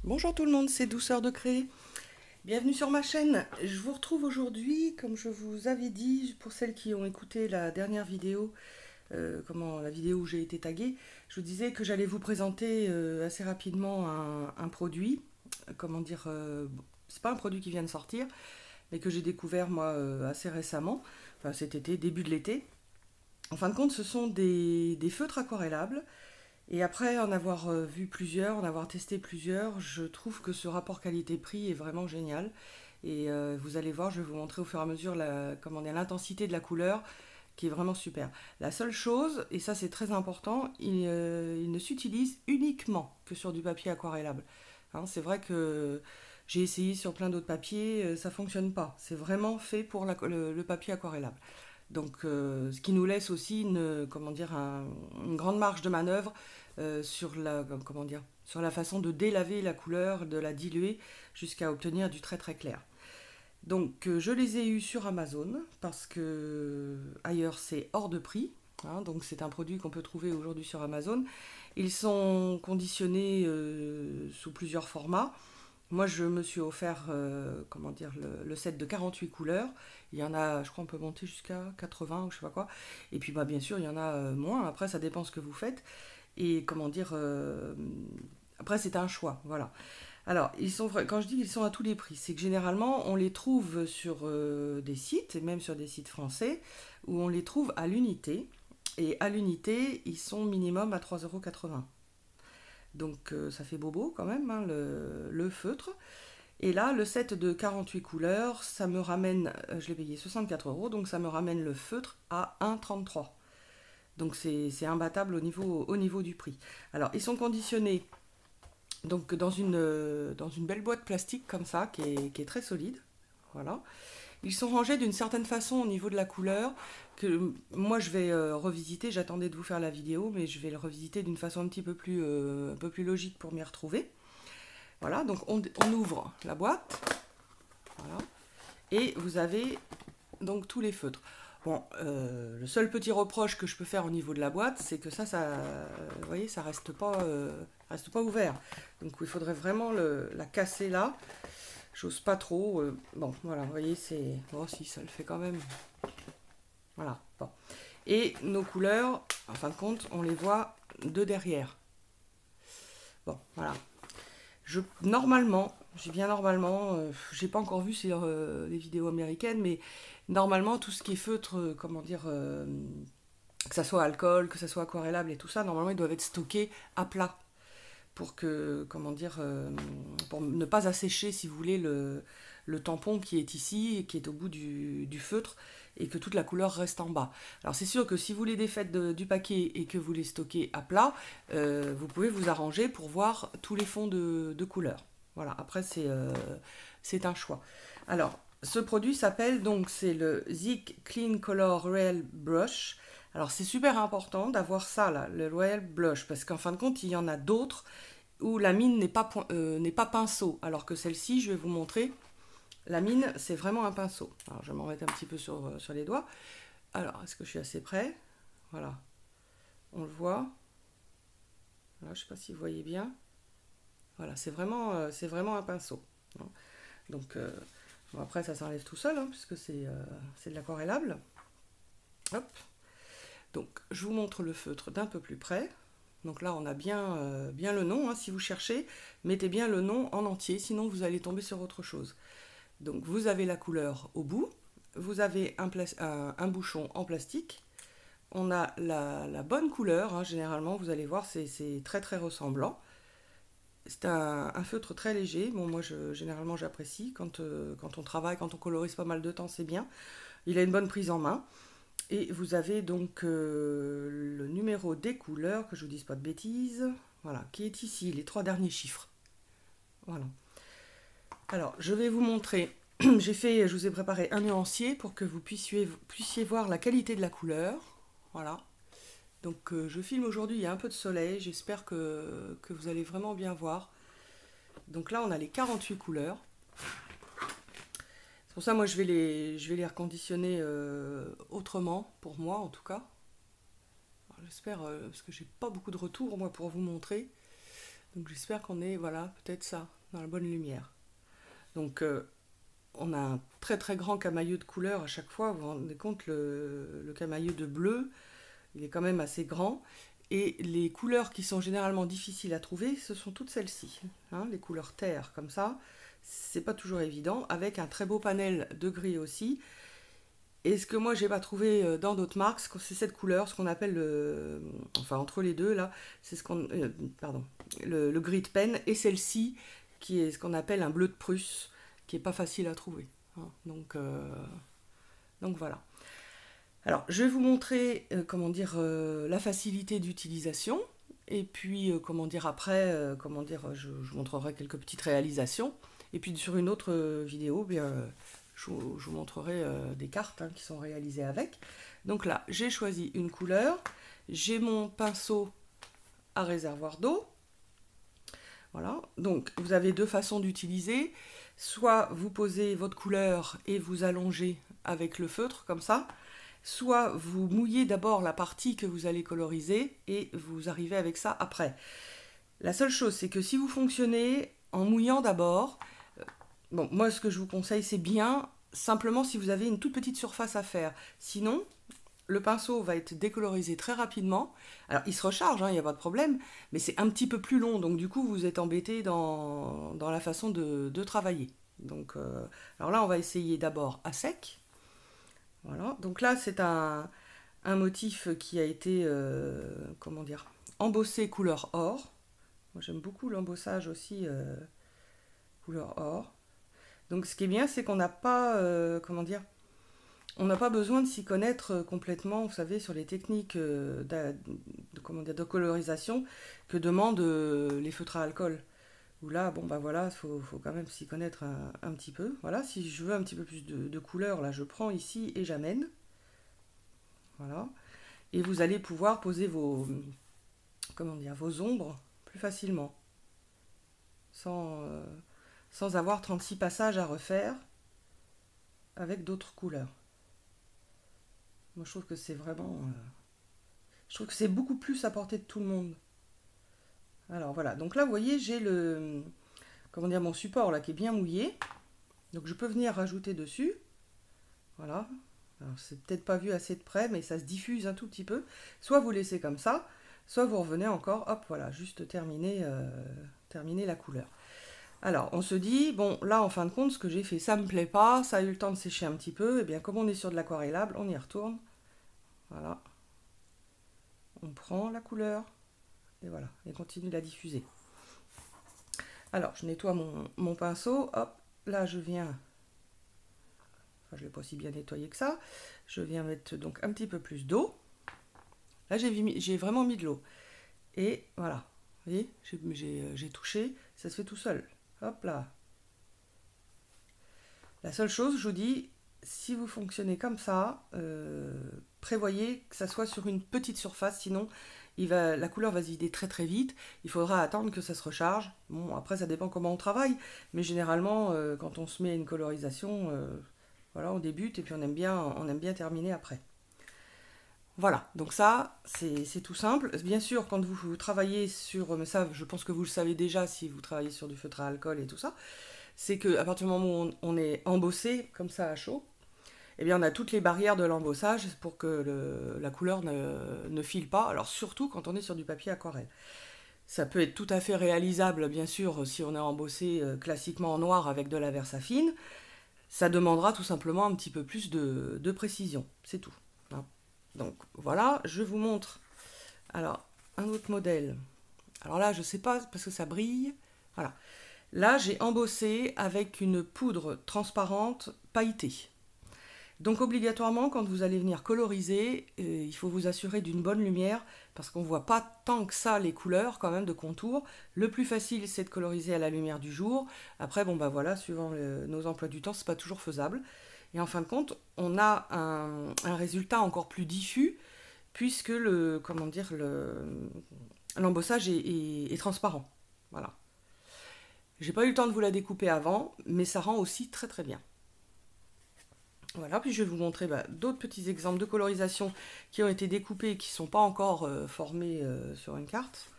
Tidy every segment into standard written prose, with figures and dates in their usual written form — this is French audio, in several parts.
Bonjour tout le monde, c'est Douceur de Créer. Bienvenue sur ma chaîne. Je vous retrouve aujourd'hui, comme je vous avais dit, pour celles qui ont écouté la dernière vidéo, la vidéo où j'ai été taguée, je vous disais que j'allais vous présenter assez rapidement un produit. C'est pas un produit qui vient de sortir, mais que j'ai découvert moi assez récemment, enfin cet été, début de l'été. En fin de compte, ce sont des feutres aquarellables. Et après en avoir vu plusieurs, en avoir testé plusieurs, je trouve que ce rapport qualité-prix est vraiment génial. Et vous allez voir, je vais vous montrer au fur et à mesure l'intensité de la couleur qui est vraiment super. La seule chose, et ça c'est très important, il ne s'utilise uniquement que sur du papier aquarellable. Hein, c'est vrai que j'ai essayé sur plein d'autres papiers, ça fonctionne pas. C'est vraiment fait pour le papier aquarellable. Donc, ce qui nous laisse aussi une grande marge de manœuvre sur la façon de délaver la couleur, de la diluer jusqu'à obtenir du très très clair. Donc, je les ai eus sur Amazon parce que ailleurs c'est hors de prix. Hein, donc, c'est un produit qu'on peut trouver aujourd'hui sur Amazon. Ils sont conditionnés sous plusieurs formats. Moi, je me suis offert le set de 48 couleurs. Il y en a, je crois, on peut monter jusqu'à 80 ou je sais pas quoi. Et puis, bien sûr, il y en a moins. Après, ça dépend ce que vous faites. Et après, c'est un choix. Voilà. Alors, quand je dis qu'ils sont à tous les prix, c'est que généralement, on les trouve sur des sites, et même sur des sites français, où on les trouve à l'unité. Et à l'unité, ils sont minimum à 3,80 €. Donc ça fait bobo quand même, hein, le feutre. Et là, le set de 48 couleurs, ça me ramène, je l'ai payé 64 €, donc ça me ramène le feutre à 1,33 €. Donc c'est imbattable au niveau du prix. Alors, ils sont conditionnés donc dans une belle boîte plastique comme ça, qui est très solide. Voilà. Ils sont rangés d'une certaine façon au niveau de la couleur que moi je vais revisiter. J'attendais de vous faire la vidéo, mais je vais le revisiter d'une façon un peu plus logique pour m'y retrouver. Voilà, donc on ouvre la boîte, voilà, et vous avez donc tous les feutres. Bon, le seul petit reproche que je peux faire au niveau de la boîte, c'est que vous voyez, ça reste pas ouvert. Donc il faudrait vraiment la casser là. J'ose pas trop. Bon, voilà, vous voyez, c'est... Bon, si, ça le fait quand même. Voilà, bon. Et nos couleurs, en fin de compte, on les voit de derrière. Bon, voilà. Normalement, j'ai bien normalement, j'ai pas encore vu sur les vidéos américaines, mais normalement, tout ce qui est feutre, que ça soit alcool, que ça soit aquarellable et tout ça, normalement, ils doivent être stockés à plat pour pour ne pas assécher, si vous voulez, le tampon qui est ici et qui est au bout du feutre et que toute la couleur reste en bas. Alors c'est sûr que si vous les défaites du paquet et que vous les stockez à plat, vous pouvez vous arranger pour voir tous les fonds de couleur. Voilà, après c'est un choix. Alors, ce produit s'appelle donc, c'est le Zik Clean Color Royal Brush. Alors c'est super important d'avoir ça là, le Royal Blush, parce qu'en fin de compte, il y en a d'autres où la mine n'est pas pinceau, alors que celle-ci, je vais vous montrer, la mine, c'est vraiment un pinceau. Alors je vais m'en mettre un petit peu sur les doigts. Alors, est-ce que je suis assez près? Voilà, on le voit. Voilà, je ne sais pas si vous voyez bien. Voilà, c'est vraiment un pinceau. Donc, bon, après, ça s'enlève tout seul, hein, puisque c'est de l'aquarellable. Hop. Donc, je vous montre le feutre d'un peu plus près. Donc là, on a bien le nom. Hein. Si vous cherchez, mettez bien le nom en entier, sinon vous allez tomber sur autre chose. Donc, vous avez la couleur au bout. Vous avez un bouchon en plastique. On a la bonne couleur. Hein. Généralement, vous allez voir, c'est très très ressemblant. C'est un feutre très léger. Bon, moi, généralement, j'apprécie. Quand on travaille, quand on colorise pas mal de temps, c'est bien. Il a une bonne prise en main. Et vous avez donc le numéro des couleurs, que je ne vous dise pas de bêtises, voilà, qui est ici, les 3 derniers chiffres. Voilà. Alors, je vais vous montrer, je vous ai préparé un nuancier pour que vous puissiez voir la qualité de la couleur. Voilà. Donc, je filme aujourd'hui, il y a un peu de soleil, j'espère que vous allez vraiment bien voir. Donc là, on a les 48 couleurs. C'est pour ça, moi, je vais les reconditionner autrement, pour moi en tout cas. J'espère, parce que j'ai pas beaucoup de retours moi pour vous montrer. Donc j'espère qu'on est, voilà, peut-être ça. dans la bonne lumière. Donc on a un très très grand camailleux de couleurs à chaque fois. Vous vous rendez compte, le camailleux de bleu, il est quand même assez grand. Et les couleurs qui sont généralement difficiles à trouver, ce sont toutes celles-ci. Hein, les couleurs terre, comme ça, c'est pas toujours évident. Avec un très beau panel de gris aussi. Et ce que moi j'ai pas trouvé dans d'autres marques, c'est cette couleur, ce qu'on appelle enfin entre les deux là, c'est ce qu'on, pardon, le gris de pen, et celle-ci qui est ce qu'on appelle un bleu de Prusse, qui est pas facile à trouver. Hein. Donc voilà. Alors je vais vous montrer comment dire la facilité d'utilisation, et puis comment dire après, je vous montrerai quelques petites réalisations, et puis sur une autre vidéo, bien je vous montrerai des cartes qui sont réalisées avec. Donc là, j'ai choisi une couleur. J'ai mon pinceau à réservoir d'eau. Voilà. Donc, vous avez deux façons d'utiliser. Soit vous posez votre couleur et vous allongez avec le feutre, comme ça. Soit vous mouillez d'abord la partie que vous allez coloriser et vous arrivez avec ça après. La seule chose, c'est que si vous fonctionnez en mouillant d'abord, bon, moi ce que je vous conseille, c'est bien simplement si vous avez une toute petite surface à faire. Sinon, le pinceau va être décolorisé très rapidement. Alors il se recharge, il n'y a pas de problème, mais c'est un petit peu plus long, donc du coup vous êtes embêté dans la façon de travailler. Donc, alors là on va essayer d'abord à sec. Voilà, donc là c'est un motif qui a été, comment dire, embossé couleur or. Moi j'aime beaucoup l'embossage aussi couleur or. Donc ce qui est bien, c'est qu'on n'a pas, comment dire, on n'a pas besoin de s'y connaître complètement, vous savez, sur les techniques comment dire, de colorisation que demandent les feutres à alcool. Où là, bon bah voilà, faut quand même s'y connaître un petit peu. Voilà, si je veux un petit peu plus de couleur, là je prends ici et j'amène. Voilà. Et vous allez pouvoir poser vos, comment dire, vos ombres plus facilement. Sans avoir 36 passages à refaire avec d'autres couleurs. Moi je trouve que c'est vraiment... je trouve que c'est beaucoup plus à portée de tout le monde. Alors voilà, donc là vous voyez j'ai le... comment dire, mon support là qui est bien mouillé. Donc je peux venir rajouter dessus. Voilà. Alors c'est peut-être pas vu assez de près, mais ça se diffuse un tout petit peu. Soit vous laissez comme ça, soit vous revenez encore, hop, voilà, juste terminer la couleur. Alors, on se dit, bon, là, en fin de compte, ce que j'ai fait, ça me plaît pas, ça a eu le temps de sécher un petit peu, et bien, comme on est sur de l'aquarellable, on y retourne. Voilà. On prend la couleur, et voilà, et continue de la diffuser. Alors, je nettoie mon pinceau, hop, là, je viens, enfin, je ne l'ai pas si bien nettoyé que ça, je viens mettre donc un petit peu plus d'eau. Là, j'ai vraiment mis de l'eau. Et voilà, vous voyez, j'ai touché, ça se fait tout seul. Hop là. La seule chose, je vous dis, si vous fonctionnez comme ça, prévoyez que ça soit sur une petite surface, sinon la couleur va se vider très très vite. Il faudra attendre que ça se recharge. Bon, après ça dépend comment on travaille, mais généralement, quand on se met à une colorisation, voilà, on débute et puis on aime bien terminer après. Voilà, donc ça, c'est tout simple. Bien sûr, quand vous travaillez sur, mais ça, je pense que vous le savez déjà si vous travaillez sur du feutre à alcool et tout ça, c'est qu'à partir du moment où on est embossé, comme ça à chaud, eh bien on a toutes les barrières de l'embossage pour que la couleur ne file pas, alors surtout quand on est sur du papier aquarelle. Ça peut être tout à fait réalisable, bien sûr, si on est embossé classiquement en noir avec de la Versafine. Ça demandera tout simplement un petit peu plus de précision, c'est tout. Hein. Donc voilà, je vous montre alors un autre modèle. Alors là, je sais pas parce que ça brille. Voilà. Là, j'ai embossé avec une poudre transparente pailletée. Donc obligatoirement, quand vous allez venir coloriser, il faut vous assurer d'une bonne lumière parce qu'on ne voit pas tant que ça les couleurs quand même de contour. Le plus facile, c'est de coloriser à la lumière du jour. Après, bon bah voilà, suivant nos emplois du temps, c'est pas toujours faisable. Et en fin de compte, on a un résultat encore plus diffus puisque l'embossage est transparent. Voilà. J'ai pas eu le temps de vous la découper avant, mais ça rend aussi très très bien. Voilà, puis je vais vous montrer d'autres petits exemples de colorisation qui ont été découpés et qui ne sont pas encore formés sur une carte.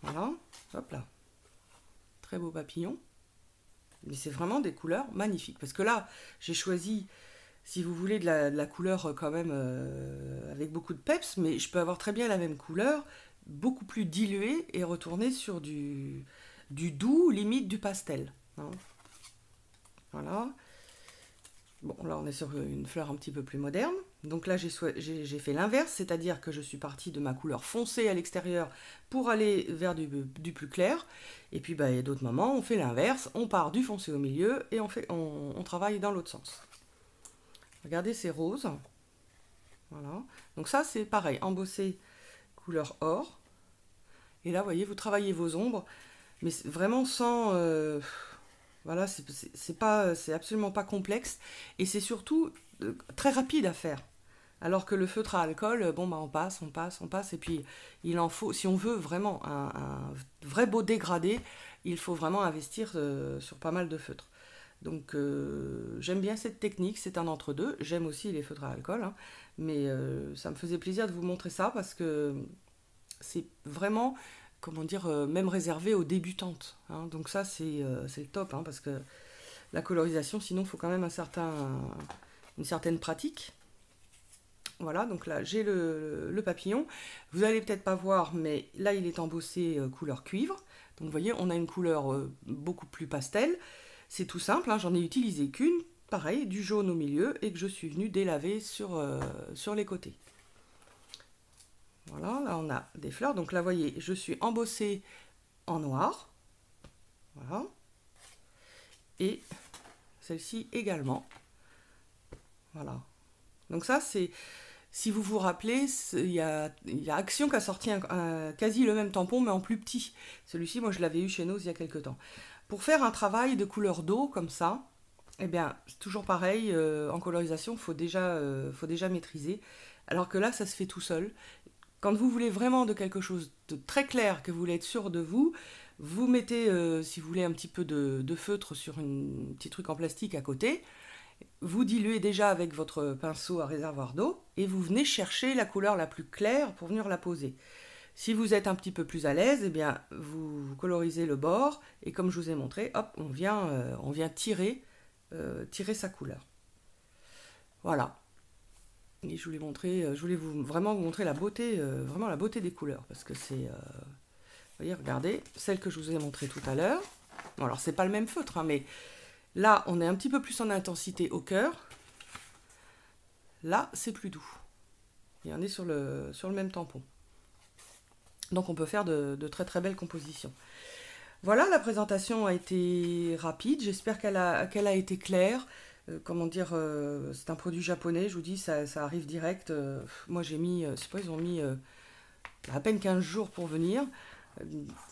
Voilà, hop là. Très beau papillon. Mais c'est vraiment des couleurs magnifiques. Parce que là, j'ai choisi, si vous voulez, de la couleur quand même avec beaucoup de peps, mais je peux avoir très bien la même couleur, beaucoup plus diluée et retourner sur du doux, limite du pastel. Hein. Voilà. Bon, là, on est sur une fleur un petit peu plus moderne. Donc là, j'ai fait l'inverse, c'est-à-dire que je suis partie de ma couleur foncée à l'extérieur pour aller vers du plus clair. Et puis, bah, il y a d'autres moments, on fait l'inverse, on part du foncé au milieu et on travaille dans l'autre sens. Regardez, c'est rose. Voilà. Donc ça, c'est pareil, embossé couleur or. Et là, vous voyez, vous travaillez vos ombres, mais vraiment sans... voilà, c'est absolument pas complexe. Et c'est surtout très rapide à faire. Alors que le feutre à alcool, bon, bah, on passe. Et puis, il en faut, si on veut vraiment un vrai beau dégradé, il faut vraiment investir sur pas mal de feutres. Donc, j'aime bien cette technique, c'est un entre-deux. J'aime aussi les feutres à alcool, hein, mais ça me faisait plaisir de vous montrer ça parce que c'est vraiment, comment dire, même réservé aux débutantes. Hein. Donc ça, c'est le top, hein, parce que la colorisation, sinon, il faut quand même une certaine pratique. Voilà, donc là, j'ai le papillon. Vous allez peut-être pas voir, mais là, il est embossé couleur cuivre. Donc, vous voyez, on a une couleur beaucoup plus pastel. C'est tout simple, hein, j'en ai utilisé qu'une, pareil, du jaune au milieu, et que je suis venue délaver sur les côtés. Voilà, là on a des fleurs. Donc là, vous voyez, je suis embossée en noir. Voilà. Et celle-ci également. Voilà. Donc ça, c'est... Si vous vous rappelez, il y a Action qui a sorti quasi le même tampon, mais en plus petit. Celui-ci, moi, je l'avais eu chez nous il y a quelques temps. Pour faire un travail de couleur d'eau comme ça, eh bien, c'est toujours pareil, en colorisation, il faut déjà maîtriser. Alors que là, ça se fait tout seul. Quand vous voulez vraiment de quelque chose de très clair, que vous voulez être sûr de vous, vous mettez, si vous voulez, un petit peu de feutre sur un petit truc en plastique à côté. Vous diluez déjà avec votre pinceau à réservoir d'eau et vous venez chercher la couleur la plus claire pour venir la poser. Si vous êtes un petit peu plus à l'aise, eh bien, vous colorisez le bord et comme je vous ai montré, hop, on vient tirer sa couleur. Voilà. Et je voulais vraiment vous montrer la beauté, vraiment la beauté des couleurs, parce que c'est, vous voyez, regardez, celle que je vous ai montrée tout à l'heure. Bon, alors c'est pas le même feutre, hein, mais là on est un petit peu plus en intensité au cœur. Là c'est plus doux. Et on est sur le même tampon. Donc on peut faire de très très belles compositions. Voilà, la présentation a été rapide, j'espère qu'elle a été claire. Comment dire, c'est un produit japonais, je vous dis, ça arrive direct. Moi j'ai mis, je sais pas, ils ont mis à peine 15 jours pour venir.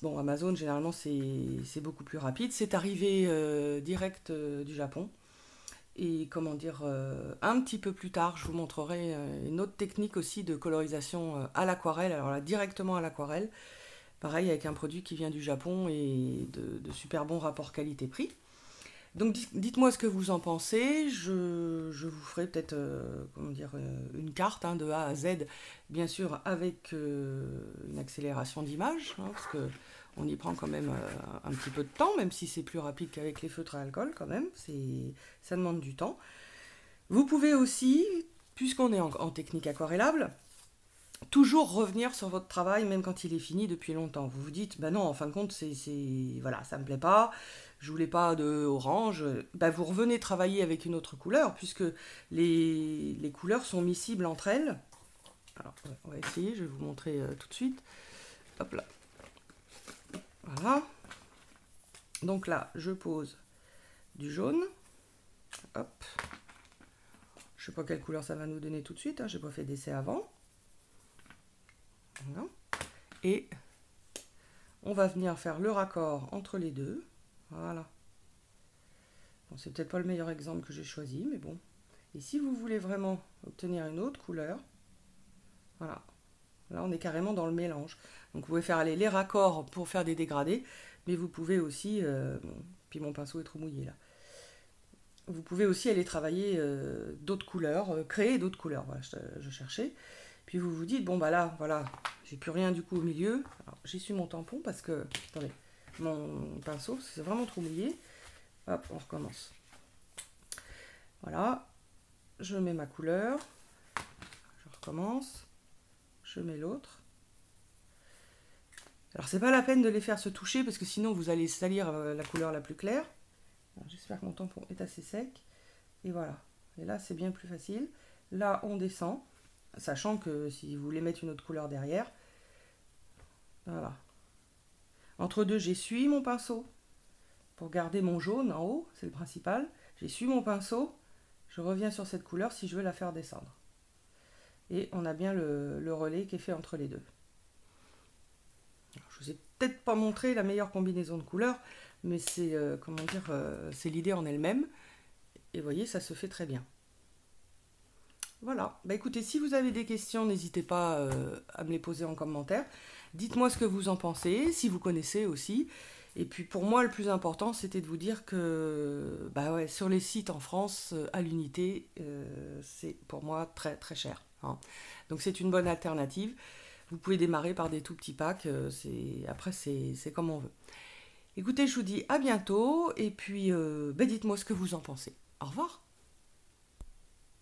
Bon, Amazon, généralement, c'est beaucoup plus rapide. C'est arrivé direct du Japon. Et comment dire, un petit peu plus tard, je vous montrerai une autre technique aussi de colorisation à l'aquarelle. Alors là, directement à l'aquarelle. Pareil, avec un produit qui vient du Japon et de super bons rapports qualité-prix. Donc dites-moi ce que vous en pensez, je vous ferai peut-être une carte, hein, de A à Z, bien sûr avec une accélération d'image, hein, parce qu'on y prend quand même un petit peu de temps, même si c'est plus rapide qu'avec les feutres à alcool quand même, ça demande du temps. Vous pouvez aussi, puisqu'on est en technique aquarellable, toujours revenir sur votre travail même quand il est fini depuis longtemps. Vous vous dites, ben non, en fin de compte, voilà, ça me plaît pas, je voulais pas de orange. Ben vous revenez travailler avec une autre couleur, puisque les couleurs sont miscibles entre elles. Alors, on va essayer, je vais vous montrer tout de suite. Hop là. Voilà. Donc là, je pose du jaune. Hop. Je sais pas quelle couleur ça va nous donner tout de suite, hein, j'ai pas fait d'essai avant. Voilà. Et on va venir faire le raccord entre les deux. Voilà. Bon, c'est peut-être pas le meilleur exemple que j'ai choisi, mais bon. Et si vous voulez vraiment obtenir une autre couleur, voilà. Là, on est carrément dans le mélange. Donc, vous pouvez faire aller les raccords pour faire des dégradés, mais vous pouvez aussi... bon, puis mon pinceau est trop mouillé, là. Vous pouvez aussi aller travailler d'autres couleurs, créer d'autres couleurs. Voilà, je cherchais. Puis vous vous dites, bon bah là, voilà, j'ai plus rien du coup au milieu. J'essuie mon tampon parce que, attendez, mon pinceau, c'est vraiment trop mouillé. Hop, on recommence. Voilà, je mets ma couleur, je recommence, je mets l'autre. Alors c'est pas la peine de les faire se toucher parce que sinon vous allez salir la couleur la plus claire. J'espère que mon tampon est assez sec. Et voilà, et là c'est bien plus facile. Là on descend, sachant que si vous voulez mettre une autre couleur derrière, voilà. Entre deux, j'essuie mon pinceau pour garder mon jaune en haut, c'est le principal. J'essuie mon pinceau, je reviens sur cette couleur si je veux la faire descendre. Et on a bien le relais qui est fait entre les deux. Alors, je vous ai peut-être pas montré la meilleure combinaison de couleurs, mais c'est comment dire, c'est l'idée en elle-même. Et vous voyez, ça se fait très bien. Voilà, bah écoutez, si vous avez des questions, n'hésitez pas à me les poser en commentaire. Dites-moi ce que vous en pensez, si vous connaissez aussi. Et puis pour moi, le plus important, c'était de vous dire que bah ouais, sur les sites en France, à l'unité, c'est pour moi très très cher. Hein. Donc c'est une bonne alternative. Vous pouvez démarrer par des tout petits packs. Après, c'est comme on veut. Écoutez, je vous dis à bientôt. Et puis, bah dites-moi ce que vous en pensez. Au revoir.